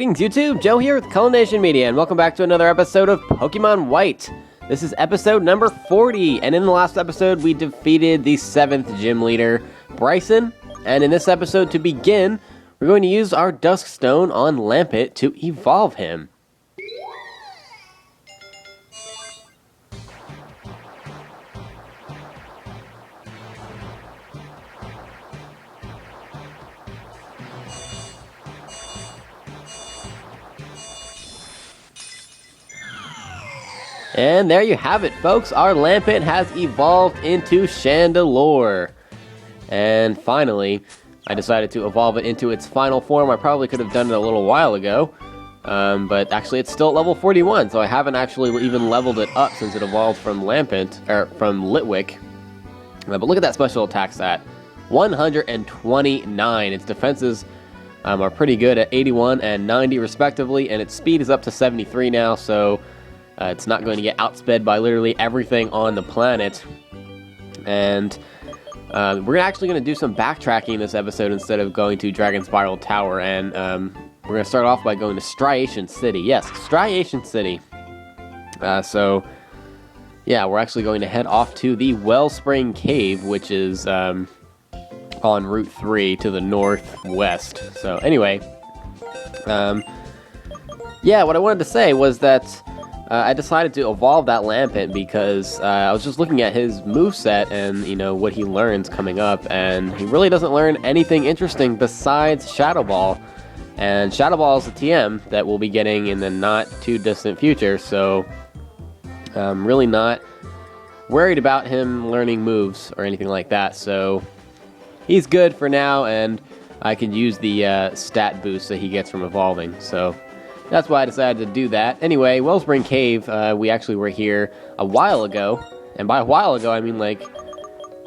Greetings YouTube, Joe here with Culination Media, and welcome back to another episode of Pokemon White. This is episode number 40, and in the last episode we defeated the 7th gym leader, Bryson, and in this episode to begin, we're going to use our Dusk Stone on Lampet to evolve him. And there you have it, folks. Our Lampet has evolved into Chandelure. And finally, I decided to evolve it into its final form. I probably could have done it a little while ago. But actually, it's still at level 41, so I haven't actually even leveled it up since it evolved from from Litwick. But look at that special attack stat. 129. Its defenses are pretty good at 81 and 90 respectively, and its speed is up to 73 now, so it's not going to get outsped by literally everything on the planet. And we're actually going to do some backtracking in this episode instead of going to Dragonspiral Tower. And we're going to start off by going to Striation City. Yes, Striation City. So, yeah, we're actually going to head off to the Wellspring Cave, which is on Route 3 to the northwest. So, anyway, yeah, what I wanted to say was that I decided to evolve that Lampet because I was just looking at his moveset and, you know, what he learns coming up, and he really doesn't learn anything interesting besides Shadow Ball. And Shadow Ball is a TM that we'll be getting in the not-too-distant future, so I'm really not worried about him learning moves or anything like that. So he's good for now, and I can use the stat boost that he gets from evolving, so that's why I decided to do that. Anyway, Wellspring Cave, we actually were here a while ago. And by a while ago, I mean like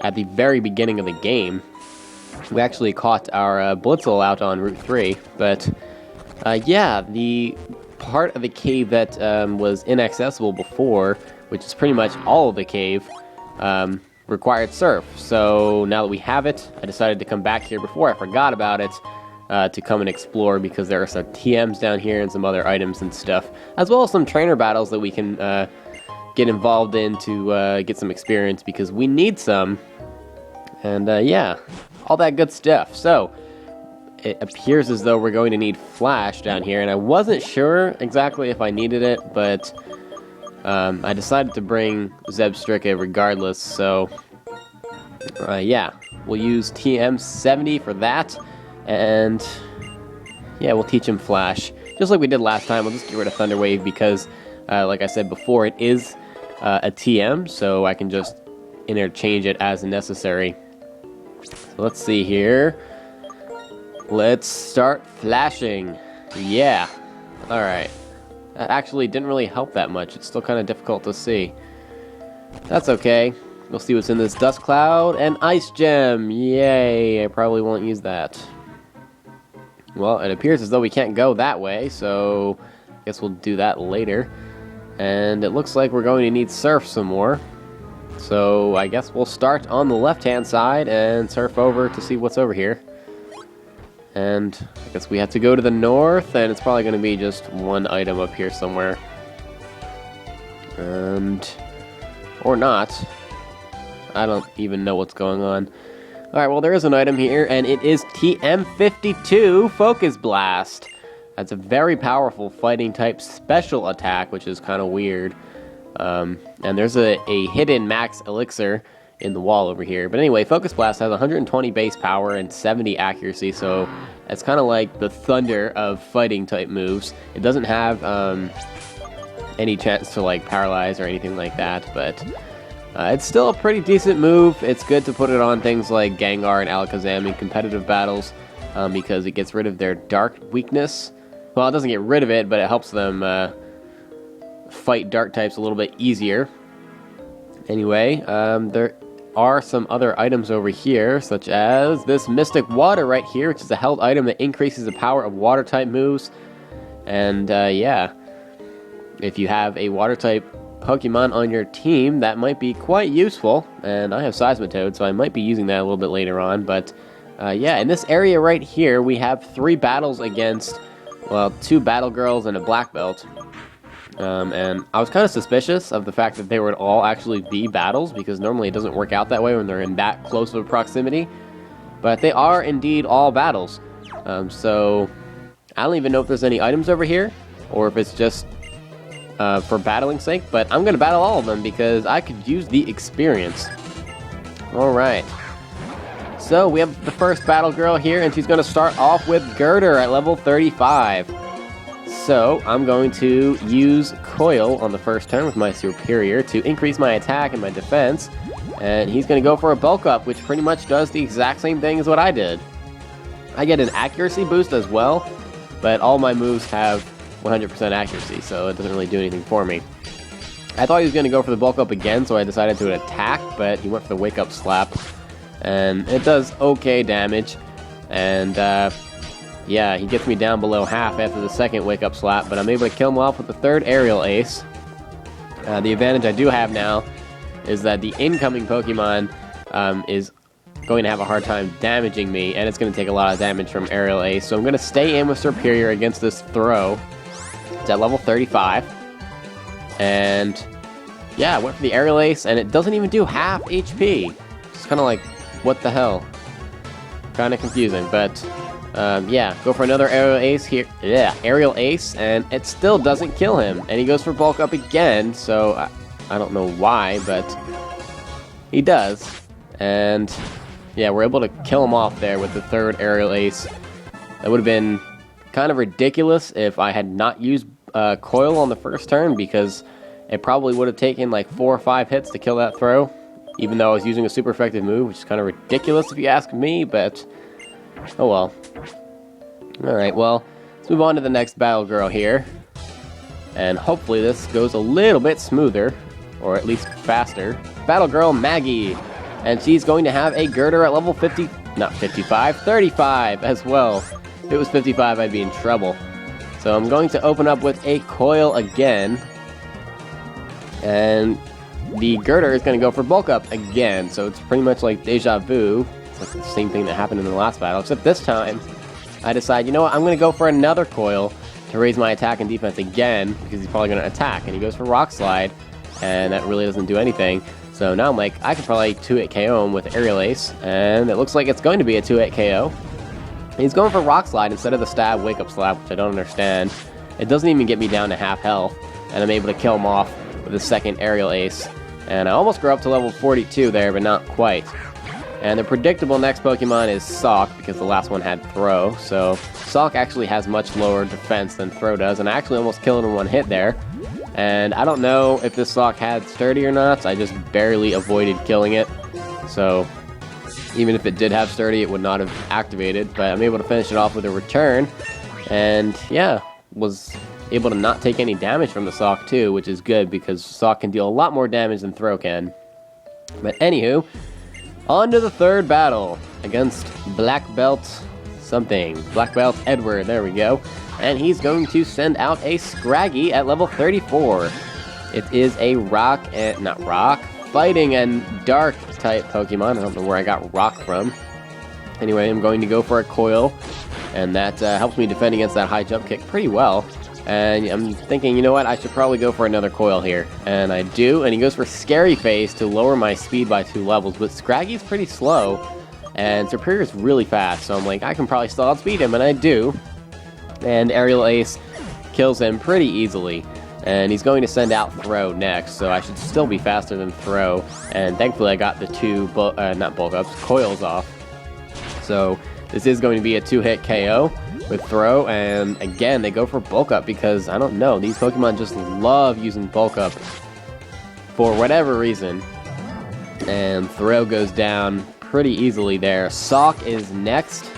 at the very beginning of the game. We actually caught our Blitzel out on Route 3. But yeah, the part of the cave that was inaccessible before, which is pretty much all of the cave, required surf. So now that we have it, I decided to come back here before I forgot about it. To come and explore, because there are some TMs down here and some other items and stuff, as well as some trainer battles that we can get involved in to get some experience, because we need some. And yeah, all that good stuff. So it appears as though we're going to need Flash down here, and I wasn't sure exactly if I needed it, but I decided to bring Zebstrika regardless. So yeah, we'll use TM 70 for that. And yeah, we'll teach him Flash, just like we did last time. We'll just get rid of Thunder Wave because, like I said before, it is a TM, so I can just interchange it as necessary. So let's see here. Let's start flashing. Yeah. Alright. That actually didn't really help that much. It's still kind of difficult to see. That's okay. We'll see what's in this Dust Cloud. And Ice Gem. Yay. I probably won't use that. Well, it appears as though we can't go that way, so I guess we'll do that later. And it looks like we're going to need surf some more. So I guess we'll start on the left-hand side and surf over to see what's over here. And I guess we have to go to the north, and it's probably going to be just one item up here somewhere. And or not. I don't even know what's going on. Alright, well, there is an item here, and it is TM52 Focus Blast. That's a very powerful fighting-type special attack, which is kind of weird. And there's a hidden max elixir in the wall over here. But anyway, Focus Blast has 120 base power and 70 accuracy, so it's kind of like the Thunder of fighting-type moves. It doesn't have any chance to, like, paralyze or anything like that, but it's still a pretty decent move. It's good to put it on things like Gengar and Alakazam in competitive battles because it gets rid of their dark weakness. Well, it doesn't get rid of it, but it helps them fight dark types a little bit easier. Anyway, there are some other items over here, such as this Mystic Water right here, which is a held item that increases the power of water-type moves. And yeah, if you have a water-type Pokemon on your team, that might be quite useful, and I have Seismitoad, so I might be using that a little bit later on, but yeah, in this area right here, we have 3 battles against well, 2 battle girls and a black belt. And I was kind of suspicious of the fact that they would all actually be battles, because normally it doesn't work out that way when they're in that close of a proximity. But they are indeed all battles. So I don't even know if there's any items over here, or if it's just for battling's sake, but I'm going to battle all of them because I could use the experience. Alright. So we have the first battle girl here, and she's going to start off with Girder at level 35. So I'm going to use Coil on the first turn with my Superior to increase my attack and my defense. And he's going to go for a bulk up, which pretty much does the exact same thing as what I did. I get an accuracy boost as well, but all my moves have 100% accuracy, so it doesn't really do anything for me. I thought he was going to go for the bulk up again, so I decided to attack, but he went for the wake up slap. And it does okay damage. And yeah, he gets me down below half after the second wake up slap, but I'm able to kill him off with the third aerial ace. The advantage I do have now is that the incoming Pokemon is going to have a hard time damaging me, and it's going to take a lot of damage from aerial ace, so I'm going to stay in with Superior against this throw. It's at level 35. And yeah, I went for the aerial ace, and it doesn't even do half HP. It's kind of like, what the hell? Kind of confusing, but yeah, go for another aerial ace here. Yeah, aerial ace, and it still doesn't kill him. And he goes for bulk up again, so I don't know why, but he does. And yeah, we're able to kill him off there with the third aerial ace. That would have been kind of ridiculous if I had not used Coil on the first turn, because it probably would have taken like 4 or 5 hits to kill that throw, even though I was using a super effective move, which is kind of ridiculous if you ask me, but oh well. Alright, well, let's move on to the next battle girl here. And hopefully this goes a little bit smoother, or at least faster. Battle girl Maggie. And she's going to have a Girder at level 50, not 55, 35 as well. If it was 55, I'd be in trouble. So I'm going to open up with a Coil again. And the Girder is going to go for bulk up again. So it's pretty much like deja vu. It's like the same thing that happened in the last battle, except this time I decide, you know what, I'm going to go for another Coil to raise my attack and defense again, because he's probably going to attack. And he goes for Rock Slide, and that really doesn't do anything. So now I'm like, I could probably 2-hit KO him with Aerial Ace, and it looks like it's going to be a 2-hit KO. He's going for Rock Slide instead of the stab Wake Up Slap, which I don't understand. It doesn't even get me down to half health, and I'm able to kill him off with a second Aerial Ace. And I almost grew up to level 42 there, but not quite. And the predictable next Pokemon is Sock, because the last one had Throw. So Sock actually has much lower defense than Throw does, and I actually almost killed him in one hit there. And I don't know if this Sock had Sturdy or not, so I just barely avoided killing it. So even if it did have Sturdy, it would not have activated, but I'm able to finish it off with a Return. And yeah, was able to not take any damage from the Sock too, which is good, because Sock can deal a lot more damage than Throw can. But anywho, on to the third battle against Black Belt something. Black Belt Edward, there we go. And he's going to send out a Scraggy at level 34. It is a rock and, not rock, fighting and dark type Pokemon. I don't know where I got rock from. Anyway, I'm going to go for a Coil, and that helps me defend against that high jump kick pretty well. And I'm thinking, you know what, I should probably go for another Coil here. And I do, and he goes for Scary Face to lower my speed by 2 levels. But Scraggy's pretty slow, and Superior's really fast. So I'm like, I can probably still outspeed him, and I do. And Aerial Ace kills him pretty easily. And he's going to send out Throw next, so I should still be faster than Throw. And thankfully I got the 2, not bulk ups, Coils off. So this is going to be a 2-hit KO with Throw, and again, they go for bulk up because, I don't know, these Pokemon just love using bulk up for whatever reason. And Throw goes down pretty easily there. Sock is next,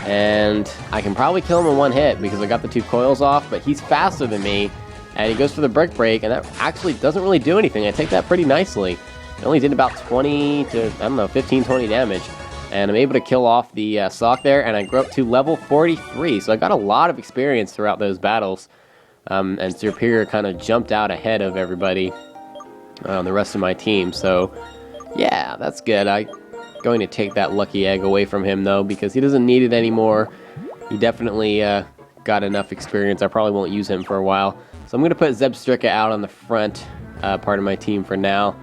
and I can probably kill him in one hit because I got the 2 Coils off, but he's faster than me, and he goes for the Brick Break, and that actually doesn't really do anything. I take that pretty nicely. It only did about 20 to, I don't know, 15, 20 damage. And I'm able to kill off the Sock there, and I grew up to level 43. So I got a lot of experience throughout those battles. And Superior kind of jumped out ahead of everybody, the rest of my team. So yeah, that's good. I'm going to take that lucky egg away from him, though, because he doesn't need it anymore. He definitely got enough experience. I probably won't use him for a while. So I'm going to put Zebstrika out on the front part of my team for now.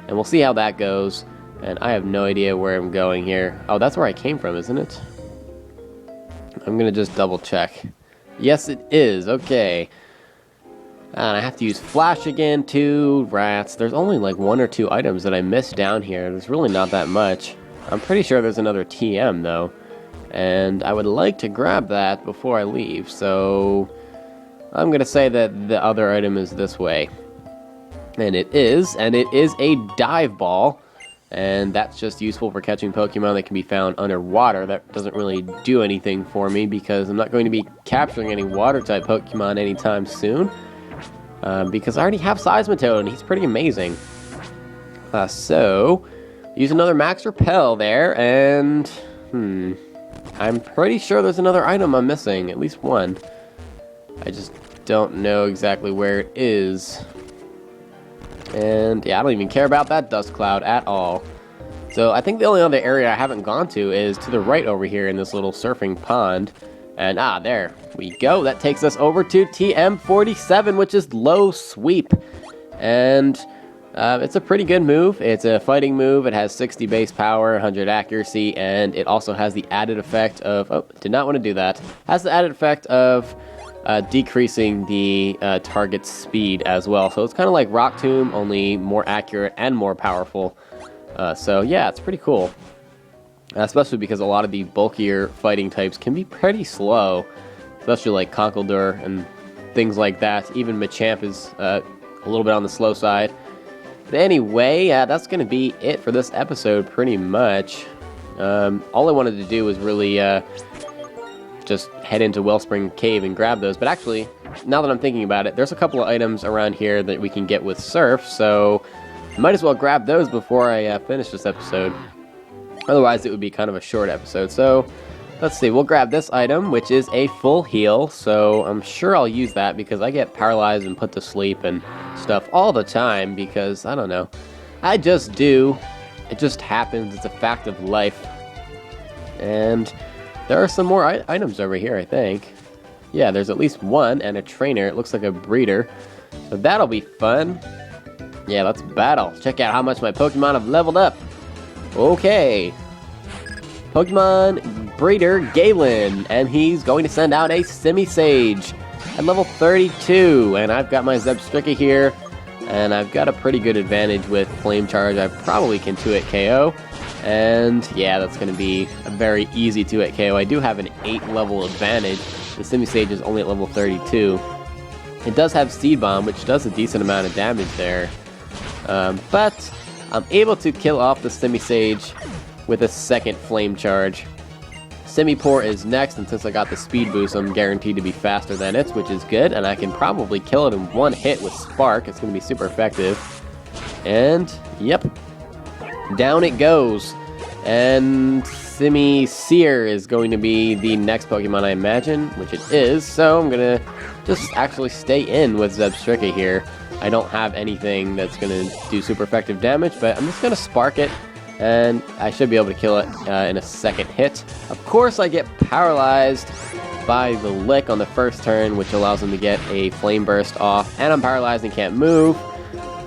And we'll see how that goes. And I have no idea where I'm going here. Oh, that's where I came from, isn't it? I'm going to just double check. Yes, it is. Okay. And I have to use Flash again, 2 rats. There's only like 1 or 2 items that I missed down here. There's really not that much. I'm pretty sure there's another TM, though. And I would like to grab that before I leave. So I'm going to say that the other item is this way. And it is a dive ball. And that's just useful for catching Pokemon that can be found underwater. That doesn't really do anything for me because I'm not going to be capturing any water-type Pokemon anytime soon. Because I already have Seismitoad, and he's pretty amazing. So, use another Max Repel there, and... I'm pretty sure there's another item I'm missing, at least one. I just don't know exactly where it is. And, yeah, I don't even care about that dust cloud at all. So, I think the only other area I haven't gone to is to the right over here in this little surfing pond. And, there we go. That takes us over to TM47, which is Low Sweep. And it's a pretty good move. It's a fighting move. It has 60 base power, 100 accuracy, and it also has the added effect of... Oh, did not want to do that. Has the added effect of decreasing the target's speed as well. So it's kind of like Rock Tomb, only more accurate and more powerful. So, yeah, it's pretty cool. Especially because a lot of the bulkier fighting types can be pretty slow, especially like Conkeldurr and things like that. Even Machamp is a little bit on the slow side. But anyway, that's going to be it for this episode pretty much. All I wanted to do was really just head into Wellspring Cave and grab those. But actually, now that I'm thinking about it, there's a couple of items around here that we can get with Surf, so might as well grab those before I finish this episode. Otherwise, it would be kind of a short episode. So, let's see. We'll grab this item, which is a full heal. So, I'm sure I'll use that because I get paralyzed and put to sleep and stuff all the time because, I don't know. I just do. It just happens. It's a fact of life. And there are some more items over here, I think. Yeah, there's at least one and a trainer. It looks like a breeder. So, that'll be fun. Yeah, let's battle. Check out how much my Pokemon have leveled up. Okay, Pokemon Breeder Galen, and he's going to send out a Simisage at level 32, and I've got my Zebstrika here, and I've got a pretty good advantage with Flame Charge. I probably can 2-hit KO, and yeah, that's going to be a very easy 2-hit KO. I do have an 8 level advantage. The Simisage is only at level 32. It does have Seed Bomb, which does a decent amount of damage there, but I'm able to kill off the Simisage with a second Flame Charge. Simipour is next, and since I got the speed boost, I'm guaranteed to be faster than it, which is good, and I can probably kill it in one hit with Spark. It's going to be super effective. And, yep, down it goes. And Simisear is going to be the next Pokemon, I imagine, which it is, so I'm going to just actually stay in with Zebstrika here. I don't have anything that's going to do super effective damage, but I'm just going to Spark it, and I should be able to kill it in a second hit. Of course, I get paralyzed by the Lick on the first turn, which allows him to get a Flame Burst off, and I'm paralyzed and can't move,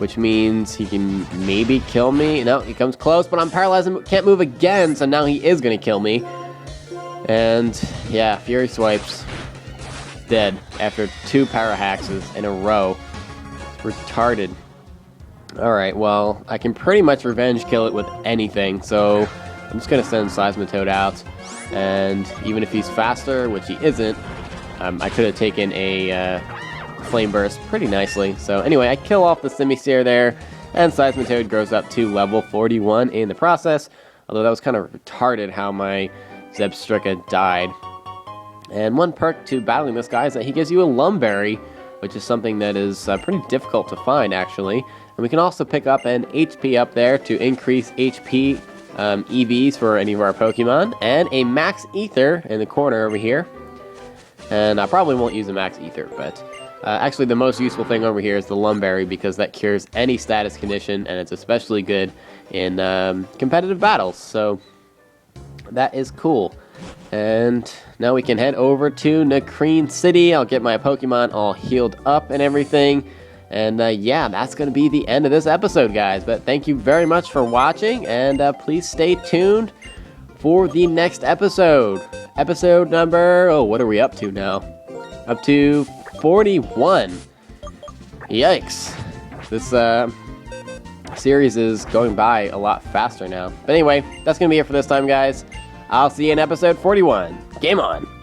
which means he can maybe kill me. No, he comes close, but I'm paralyzed and can't move again, so now he is going to kill me. And, yeah, Fury Swipes. Dead after 2 Parahaxes in a row. Retarded. Alright, well, I can pretty much revenge kill it with anything, so I'm just going to send Seismitoad out, and even if he's faster, which he isn't, I could have taken a Flame Burst pretty nicely. So anyway, I kill off the Simisear there, and Seismitoad grows up to level 41 in the process, although that was kind of retarded how my Zebstrika died. And one perk to battling this guy is that he gives you a Lumberry, which is something that is pretty difficult to find, actually. And we can also pick up an HP up there to increase HP EVs for any of our Pokemon, and a Max Ether in the corner over here. And I probably won't use a Max Ether, but actually the most useful thing over here is the Lumberry, because that cures any status condition, and it's especially good in competitive battles. So that is cool. And now we can head over to Nakreen City. I'll get my Pokemon all healed up and everything. And yeah, that's going to be the end of this episode, guys. But thank you very much for watching, and please stay tuned for the next episode. Episode number, oh, what are we up to now? Up to 41. Yikes. This series is going by a lot faster now. But anyway, that's going to be it for this time, guys. I'll see you in episode 41. Game on!